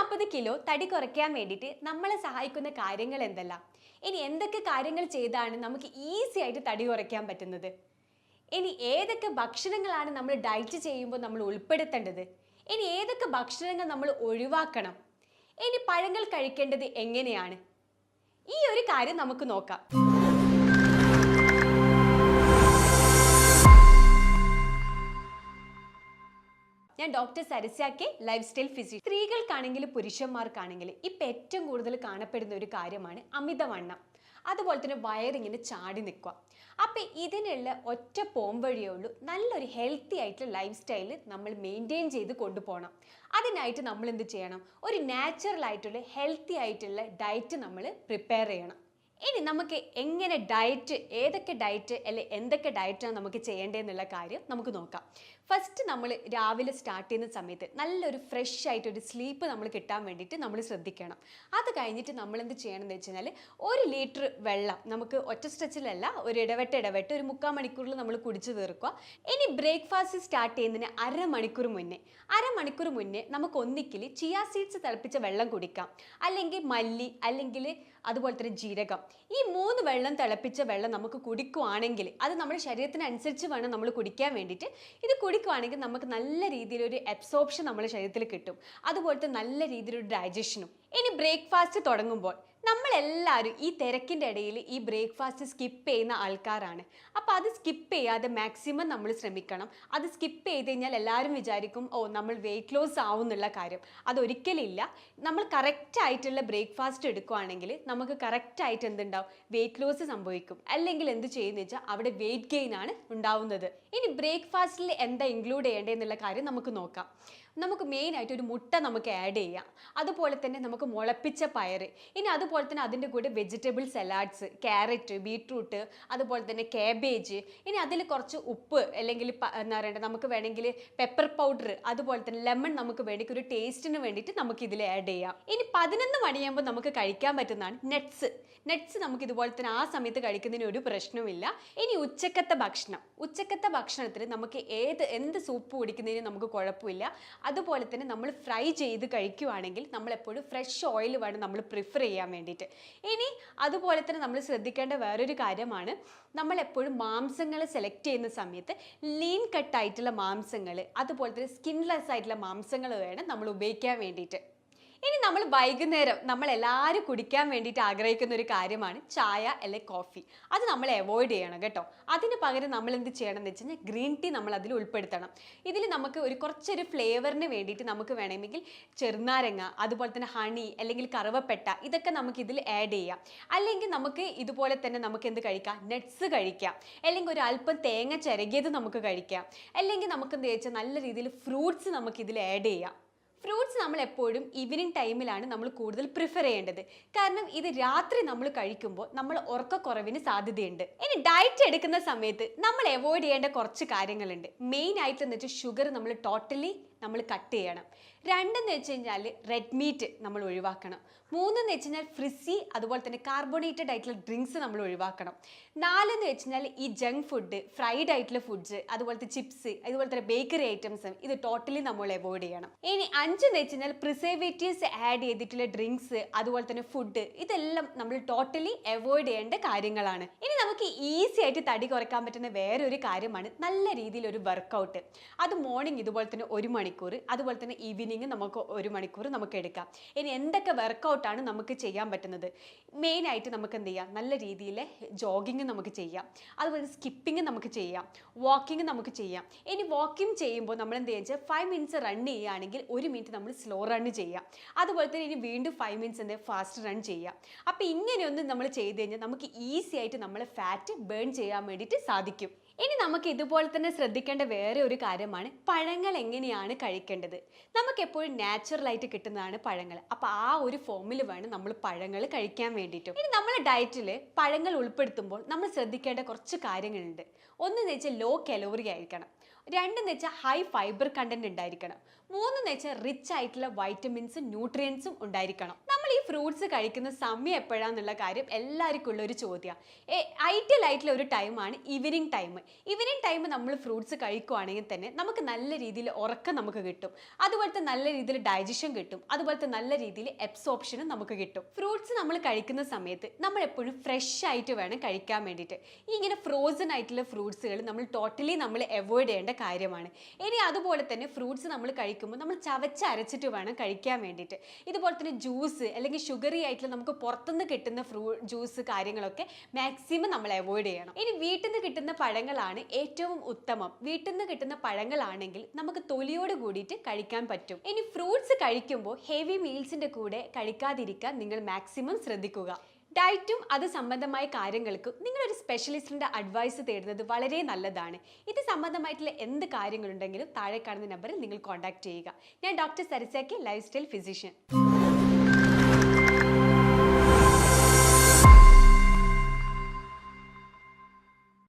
40 kilo തടി കുറയ്ക്കാൻ വേണ്ടിയിട്ട് നമ്മളെ സഹായിക്കുന്ന കാര്യങ്ങൾ എന്തെല്ലാം? ഇനി എന്തൊക്കെ കാര്യങ്ങൾ ചെയ്താണ് നമുക്ക് ഈസി ആയിട്ട് തടി കുറയ്ക്കാൻ പറ്റുന്നത്? ഇനി ഏതൊക്കെ ഭക്ഷണങ്ങളാണ് നമ്മൾ ഡയറ്റ് ചെയ്യുമ്പോൾ നമ്മൾ ഉൾപ്പെടുത്തേണ്ടത്? ഇനി ഏതൊക്കെ ഭക്ഷണങ്ങൾ നമ്മൾ ഒഴിവാക്കണം? ഇനി പഴങ്ങൾ കഴിക്കേണ്ടത് എങ്ങനെയാണ്? ഈ ഒരു കാര്യം നമുക്ക് നോക്കാം. ഞാൻ doctor Sarasya K, life style physician. സ്ത്രീകൾക്കാണെങ്കിലും പുരുഷന്മാർക്കാണെങ്കിലും ഇപ്പം ഏറ്റവും കൂടുതൽ കാണപ്പെടുന്ന ഒരു കാര്യമാണ് അമിതവണ്ണം. അതുപോലെ തന്നെ വയറിങ്ങനെ ചാടി നിൽക്കുക. അപ്പം ഇതിനുള്ള ഒറ്റ പോംവഴിയേ ഉള്ളൂ, നല്ലൊരു ഹെൽത്തി ആയിട്ടുള്ള ലൈഫ് സ്റ്റൈൽ നമ്മൾ മെയിൻറ്റെയിൻ ചെയ്ത് കൊണ്ടുപോകണം. അതിനായിട്ട് നമ്മൾ എന്ത് ചെയ്യണം? ഒരു നാച്ചുറൽ ആയിട്ടുള്ള ഹെൽത്തി ആയിട്ടുള്ള ഡയറ്റ് നമ്മൾ പ്രിപ്പയർ ചെയ്യണം. ഇനി നമുക്ക് എങ്ങനെ ഡയറ്റ്, ഏതൊക്കെ ഡയറ്റ് അല്ലെ എന്തൊക്കെ ഡയറ്റാണ് നമുക്ക് ചെയ്യേണ്ടതെന്നുള്ള കാര്യം നമുക്ക് നോക്കാം. ഫസ്റ്റ് നമ്മൾ രാവിലെ സ്റ്റാർട്ട് ചെയ്യുന്ന സമയത്ത് നല്ലൊരു ഫ്രഷ് ആയിട്ടൊരു സ്ലീപ്പ് നമ്മൾ കിട്ടാൻ വേണ്ടിയിട്ട് നമ്മൾ ശ്രദ്ധിക്കണം. അത് കഴിഞ്ഞിട്ട് നമ്മൾ എന്ത് ചെയ്യണമെന്ന് വെച്ച് കഴിഞ്ഞാൽ 1 ലിറ്റർ വെള്ളം നമുക്ക് ഒറ്റ സ്ട്രെച്ചിലല്ല, ഒരു ഇടവിട്ട് ഒരു 3/4 മണിക്കൂറിൽ നമ്മൾ കുടിച്ച് തീർക്കുക. ഇനി ബ്രേക്ക്ഫാസ്റ്റ് സ്റ്റാർട്ട് ചെയ്യുന്നതിന് അരമണിക്കൂർ മുന്നേ നമുക്ക് ഒന്നിക്കിൽ ചിയാ സീഡ്സ് തിളപ്പിച്ച വെള്ളം കുടിക്കാം, അല്ലെങ്കിൽ മല്ലി, അല്ലെങ്കിൽ അതുപോലെ തന്നെ ജീരകം. ഈ 3 വെള്ളം തിളപ്പിച്ച വെള്ളം നമുക്ക് കുടിക്കുവാണെങ്കിൽ അത് നമ്മുടെ ശരീരത്തിനനുസരിച്ച് വേണം നമ്മൾ കുടിക്കാൻ വേണ്ടിയിട്ട്. ഇത് കുടിക്കുവാണെങ്കിൽ നമുക്ക് നല്ല രീതിയിലൊരു അബ്സോർപ്ഷൻ നമ്മുടെ ശരീരത്തിൽ കിട്ടും, അതുപോലത്തെ നല്ല രീതിയിലൊരു ഡൈജഷനും. ഇനി ബ്രേക്ക്ഫാസ്റ്റ് തുടങ്ങുമ്പോൾ നമ്മളെല്ലാവരും ഈ തിരക്കിൻ്റെ ഇടയിൽ ഈ ബ്രേക്ക്ഫാസ്റ്റ് സ്കിപ്പ് ചെയ്യുന്ന ആൾക്കാരാണ്. അപ്പോൾ അത് സ്കിപ്പ് ചെയ്യാതെ മാക്സിമം നമ്മൾ ശ്രമിക്കണം. അത് സ്കിപ്പ് ചെയ്ത് കഴിഞ്ഞാൽ എല്ലാവരും വിചാരിക്കും നമ്മൾ വെയിറ്റ് ലോസ് ആവും എന്നുള്ള കാര്യം. അതൊരിക്കലില്ല. നമ്മൾ കറക്റ്റായിട്ടുള്ള ബ്രേക്ക്ഫാസ്റ്റ് എടുക്കുകയാണെങ്കിൽ നമുക്ക് കറക്റ്റായിട്ട് എന്തുണ്ടാവും? വെയിറ്റ് ലോസ് സംഭവിക്കും. അല്ലെങ്കിൽ എന്ത് ചെയ്യുന്നത് വെച്ചാൽ അവിടെ വെയിറ്റ് ഗെയിൻ ആണ് ഉണ്ടാവുന്നത്. ഇനി ബ്രേക്ക്ഫാസ്റ്റിൽ എന്താ ഇൻക്ലൂഡ് ചെയ്യേണ്ടതെന്നുള്ള കാര്യം നമുക്ക് നോക്കാം. നമുക്ക് മെയിനായിട്ട് ഒരു മുട്ട നമുക്ക് ആഡ് ചെയ്യാം, അതുപോലെ തന്നെ നമുക്ക് മുളപ്പിച്ച പയർ, ഇനി അതുപോലെ തന്നെ അതിൻ്റെ കൂടെ വെജിറ്റബിൾ സലാഡ്സ്, ക്യാരറ്റ്, ബീട്രൂട്ട്, അതുപോലെ തന്നെ കാബേജ്. ഇനി അതിൽ കുറച്ച് ഉപ്പ്, അല്ലെങ്കിൽ എന്താ പറയണ്ടത്, നമുക്ക് വേണമെങ്കിൽ പെപ്പർ പൗഡർ, അതുപോലെ തന്നെ ലെമൺ നമുക്ക് വേണ്ടി ഒരു ടേസ്റ്റിന് വേണ്ടിയിട്ട് നമുക്ക് ഇതിൽ ആഡ് ചെയ്യാം. ഇനി 11 മണിയാകുമ്പോൾ നമുക്ക് കഴിക്കാൻ പറ്റുന്നതാണ് നട്ട്സ് നമുക്ക് ഇതുപോലെ തന്നെ ആ സമയത്ത് കഴിക്കുന്നതിന് ഒരു പ്രശ്നവുമില്ല. ഇനി ഉച്ചക്കത്തെ ഭക്ഷണത്തിന് നമുക്ക് എന്ത് സൂപ്പ് കുടിക്കുന്നതിന് നമുക്ക് കുഴപ്പമില്ല. അതുപോലെ തന്നെ നമ്മൾ ഫ്രൈ ചെയ്ത് കഴിക്കുകയാണെങ്കിൽ നമ്മളെപ്പോഴും ഫ്രഷ് ഓയിൽ വേണം നമ്മൾ പ്രിഫർ ചെയ്യാൻ വേണ്ടിയിട്ട്. ഇനി അതുപോലെ തന്നെ നമ്മൾ ശ്രദ്ധിക്കേണ്ട വേറൊരു കാര്യമാണ്, നമ്മളെപ്പോഴും മാംസങ്ങൾ സെലക്ട് ചെയ്യുന്ന സമയത്ത് ലീൻ കട്ടായിട്ടുള്ള മാംസങ്ങൾ, അതുപോലെ തന്നെ സ്കിൻലെസ് ആയിട്ടുള്ള മാംസങ്ങൾ വേണം നമ്മൾ ഉപയോഗിക്കാൻ വേണ്ടിയിട്ട്. ഇനി നമ്മൾ വൈകുന്നേരം നമ്മളെല്ലാവരും കുടിക്കാൻ വേണ്ടിയിട്ട് ആഗ്രഹിക്കുന്ന ഒരു കാര്യമാണ് ചായ അല്ലെങ്കിൽ കോഫി. അത് നമ്മൾ അവോയ്ഡ് ചെയ്യണം കേട്ടോ. അതിന് പകരം നമ്മൾ എന്ത് ചെയ്യണം എന്ന് വെച്ച് കഴിഞ്ഞാൽ ഗ്രീൻ ടീ നമ്മൾ അതിൽ ഉൾപ്പെടുത്തണം. ഇതിൽ നമുക്ക് കുറച്ചൊരു ഫ്ലേവറിന് വേണ്ടിയിട്ട് നമുക്ക് വേണമെങ്കിൽ ചെറുനാരങ്ങ, അതുപോലെ തന്നെ ഹണി, അല്ലെങ്കിൽ കറുവപ്പട്ട, ഇതൊക്കെ നമുക്ക് ഇതിൽ ആഡ് ചെയ്യാം. അല്ലെങ്കിൽ നമുക്ക് ഇതുപോലെ തന്നെ നമുക്ക് എന്ത് കഴിക്കാം? നട്ട്സ് കഴിക്കാം, അല്ലെങ്കിൽ ഒരു അല്പം തേങ്ങ ചിരകിയത് നമുക്ക് കഴിക്കാം, അല്ലെങ്കിൽ നമുക്ക് എന്താ വെച്ചാൽ നല്ല രീതിയിൽ ഫ്രൂട്ട്സ് നമുക്ക് ഇതിൽ ആഡ് ചെയ്യാം. ഫ്രൂട്ട്സ് നമ്മൾ എപ്പോഴും ഈവനിങ് ടൈമിലാണ് നമ്മൾ കൂടുതൽ പ്രിഫർ ചെയ്യേണ്ടത്. കാരണം ഇത് രാത്രി നമ്മൾ കഴിക്കുമ്പോൾ നമ്മൾ ഉറക്കക്കുറവിന് സാധ്യതയുണ്ട്. ഇനി ഡയറ്റ് എടുക്കുന്ന സമയത്ത് നമ്മൾ അവോയ്ഡ് ചെയ്യേണ്ട കുറച്ച് കാര്യങ്ങളുണ്ട്. മെയിൻ ആയിട്ട് എന്ന് വെച്ചാൽ ഷുഗർ നമ്മൾ ടോട്ടലി കട്ട് ചെയ്യണം. 2 എന്ന് വെച്ച് കഴിഞ്ഞാൽ റെഡ് മീറ്റ് നമ്മൾ ഒഴിവാക്കണം. 3 എന്ന് വെച്ച് കഴിഞ്ഞാൽ ഫ്രിസി, അതുപോലെ തന്നെ കാർബണേറ്റഡ് ആയിട്ടുള്ള ഡ്രിങ്ക്സ് നമ്മൾ ഒഴിവാക്കണം. 4 എന്ന് വെച്ച് കഴിഞ്ഞാൽ ഈ ജങ്ക് ഫുഡ്, ഫ്രൈഡ് ആയിട്ടുള്ള ഫുഡ്സ്, അതുപോലത്തെ ചിപ്സ്, അതുപോലെ തന്നെ ബേക്കറി ഐറ്റംസ്, ഇത് ടോട്ടലി നമ്മൾ അവോയ്ഡ് ചെയ്യണം. ഇനി 5 എന്ന് വെച്ച് കഴിഞ്ഞാൽ പ്രിസർവേറ്റീവ്സ് ആഡ് ചെയ്തിട്ടുള്ള ഡ്രിങ്ക്സ്, അതുപോലെ തന്നെ ഫുഡ്, ഇതെല്ലാം നമ്മൾ ടോട്ടലി അവോയ്ഡ് ചെയ്യേണ്ട കാര്യങ്ങളാണ്. ഇനി നമുക്ക് ഈസി ആയിട്ട് തടി കുറയ്ക്കാൻ പറ്റുന്ന വേറൊരു കാര്യമാണ് നല്ല രീതിയിൽ ഒരു വർക്കൗട്ട്. അത് മോർണിംഗ് ഇതുപോലെ തന്നെ 1 മണിക്കൂർ, അതുപോലെ തന്നെ ഈവനിങ് നമുക്ക് 1 മണിക്കൂർ നമുക്ക് എടുക്കാം. ഇനി എന്തൊക്കെ വർക്കൗട്ടാണ് നമുക്ക് ചെയ്യാൻ പറ്റുന്നത്? മെയിനായിട്ട് നമുക്ക് എന്ത് ചെയ്യാം? നല്ല രീതിയിൽ ജോഗിങ് നമുക്ക് ചെയ്യാം, അതുപോലെ സ്കിപ്പിങ് നമുക്ക് ചെയ്യാം, വാക്കിംഗ് നമുക്ക് ചെയ്യാം. ഇനി വാക്കിംഗ് ചെയ്യുമ്പോൾ നമ്മൾ എന്ത് ചെയ്യുക? 5 മിനിറ്റ്സ് റൺ ചെയ്യുകയാണെങ്കിൽ 1 മിനിറ്റ് നമ്മൾ സ്ലോ റൺ ചെയ്യാം. അതുപോലെ തന്നെ ഇനി വീണ്ടും 5 മിനിറ്റ്സ് ഫാസ്റ്റ് റൺ ചെയ്യാം. അപ്പോൾ ഇങ്ങനെയൊന്നും നമ്മൾ ചെയ്ത് കഴിഞ്ഞാൽ നമുക്ക് ഈസി ആയിട്ട് നമ്മളെ ഫാറ്റ് ബേൺ ചെയ്യാൻ വേണ്ടിയിട്ട് സാധിക്കും. ഇനി നമുക്ക് ഇതുപോലെ തന്നെ ശ്രദ്ധിക്കേണ്ട വേറെ ഒരു കാര്യമാണ് പഴങ്ങൾ എങ്ങനെയാണ് കഴിക്കേണ്ടത്. നമുക്ക് എപ്പോഴും നാച്ചുറലായിട്ട് കിട്ടുന്നതാണ് പഴങ്ങൾ. അപ്പോൾ ആ ഒരു ഫോമിൽ വേണം നമ്മൾ പഴങ്ങൾ കഴിക്കാൻ വേണ്ടിയിട്ടും. ഇനി നമ്മുടെ ഡയറ്റിൽ പഴങ്ങൾ ഉൾപ്പെടുത്തുമ്പോൾ നമ്മൾ ശ്രദ്ധിക്കേണ്ട കുറച്ച് കാര്യങ്ങളുണ്ട്. ഒന്നെന്ന് വെച്ചാൽ ലോ കലോറി ആയിരിക്കണം, 2 എന്ന് വെച്ചാൽ ഹൈ ഫൈബർ കണ്ടന്റ് ഉണ്ടായിരിക്കണം, 3 എന്ന് വെച്ചാൽ റിച്ച് ആയിട്ടുള്ള വൈറ്റമിൻസും ന്യൂട്രിയൻസും ഉണ്ടായിരിക്കണം. നമ്മൾ ഈ ഫ്രൂട്ട്സ് കഴിക്കുന്ന സമയം എപ്പോഴാന്നുള്ള കാര്യം എല്ലാവർക്കും ഉള്ള ഒരു ചോദ്യമാണ്. ഐഡിയൽ ആയിട്ടുള്ള ഒരു ടൈമാണ് ഈവനിങ് ടൈം. ഈവനിങ് ടൈം നമ്മൾ ഫ്രൂട്ട്സ് കഴിക്കുവാണെങ്കിൽ തന്നെ നമുക്ക് നല്ല രീതിയിൽ ഉറക്കം നമുക്ക് കിട്ടും, അതുപോലത്തെ നല്ല രീതിയിൽ ഡൈജഷൻ കിട്ടും, അതുപോലത്തെ നല്ല രീതിയിൽ എബ്സോർപ്ഷനും നമുക്ക് കിട്ടും. ഫ്രൂട്ട്സ് നമ്മൾ കഴിക്കുന്ന സമയത്ത് നമ്മൾ എപ്പോഴും ഫ്രഷ് ആയിട്ട് വേണം കഴിക്കാൻ വേണ്ടിയിട്ട്. ഇങ്ങനെ ഫ്രോസൺ ആയിട്ടുള്ള ഫ്രൂട്ട്സുകൾ നമ്മൾ ടോട്ടലി നമ്മൾ അവോയ്ഡ് ചെയ്യേണ്ട കാര്യമാണ്. ഇനി അതുപോലെ തന്നെ ഫ്രൂട്ട്സ് നമ്മൾ കഴിക്കുമ്പോൾ നമ്മൾ ചവച്ചരച്ചിട്ട് വേണം കഴിക്കാൻ വേണ്ടിയിട്ട്. ഇതുപോലെ തന്നെ ജ്യൂസ് അല്ലെങ്കിൽ ഷുഗറി ആയിട്ടുള്ള നമുക്ക് പുറത്തുനിന്ന് കിട്ടുന്ന ജ്യൂസ് കാര്യങ്ങളൊക്കെ മാക്സിമം നമ്മൾ അവോയ്ഡ് ചെയ്യണം. ഇനി വീട്ടിൽ നിന്ന് കിട്ടുന്ന പഴങ്ങളാണ് ഏറ്റവും ഉത്തമം. വീട്ടിൽ നിന്ന് കിട്ടുന്ന പഴങ്ങളാണെങ്കിൽ നമുക്ക് തൊലിയോട് കൂടിയിട്ട് കഴിക്കാൻ പറ്റും. ഇനി ഫ്രൂട്ട്സ് കഴിക്കുമ്പോൾ ഹെവി മീൽസിന്റെ കൂടെ കഴിക്കാതിരിക്കാൻ നിങ്ങൾ മാക്സിമം ശ്രദ്ധിക്കുക. ഡയറ്റും അത് സംബന്ധമായ കാര്യങ്ങൾക്കും നിങ്ങളൊരു സ്പെഷ്യലിസ്റ്റിന്റെ അഡ്വൈസ് തേടുന്നത് വളരെ നല്ലതാണ്. ഇത് സംബന്ധമായിട്ടുള്ള എന്ത് കാര്യങ്ങളുണ്ടെങ്കിലും താഴെ കാണുന്ന നമ്പറിൽ നിങ്ങൾ കോൺടാക്ട് ചെയ്യുക. ഞാൻ doctor Sarasya K, life style physician.